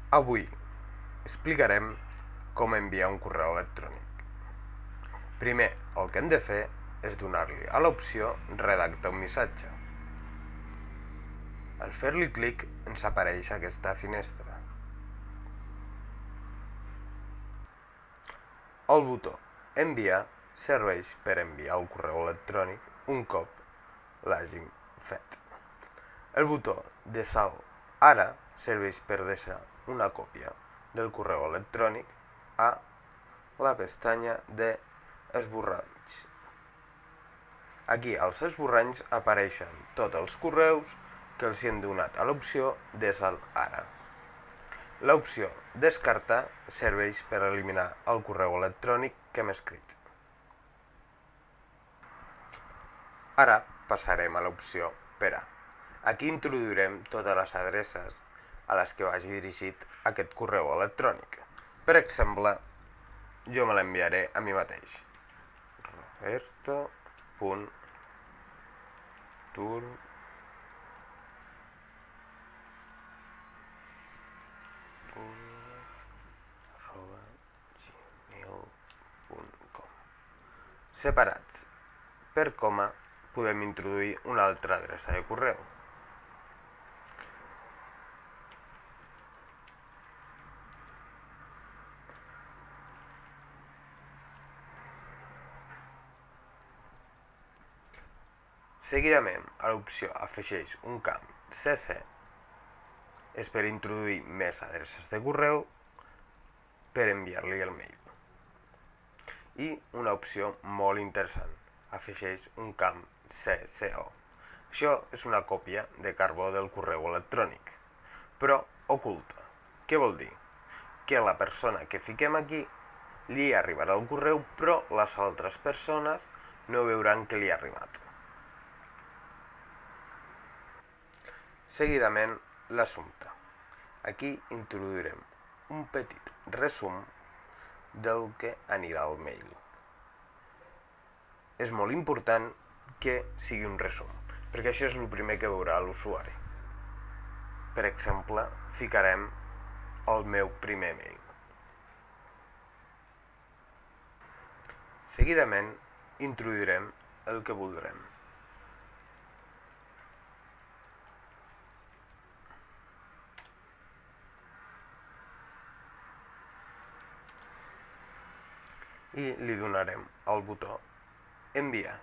Avui explicarem com enviar un correu electrònic. Primer, el que hem de fer és donar-li a l'opció redactar un missatge. Al fer-li clic ens apareix aquesta finestra. El botó enviar serveix per enviar el correu electrònic un cop l'hàgim fet. El botó de salt ara serveix per deixar una còpia del correu electrònic a la pestanya de esborranys. Aquí als esborranys apareixen tots els correus que els hem donat a l'opció de salt ara. L'opció descartar serveix per eliminar el correu electrònic que hem escrit. Ara passarem a l'opció per a. Aquí introduirem totes les adreces a les que vagi dirigit aquest correu electrònic. Per exemple, jo me l'enviaré a mi mateix. roberto.turnia@gmail.com. Separats per coma podem introduir una altra adreça de correu. Seguidament, a l'opció afegeix un camp CC és per introduir més adreces de correu per enviar-li el mail. I una opció molt interessant, afegeix un camp CCO. Això és una còpia de carbó del correu electrònic, però oculta. Què vol dir? Que la persona que fiquem aquí li arribarà el correu, però les altres persones no veuran que li ha arribat. Seguidament, l'assumpte. Aquí introduirem un petit resum del que anirà al mail. És molt important que sigui un resum, perquè això és el primer que veurà l'usuari. Per exemple, ficarem el meu primer mail. Seguidament, introduirem el que voldrem. I li donarem el botó enviar.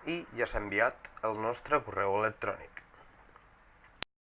I ja s'ha enviat el nostre correu electrònic.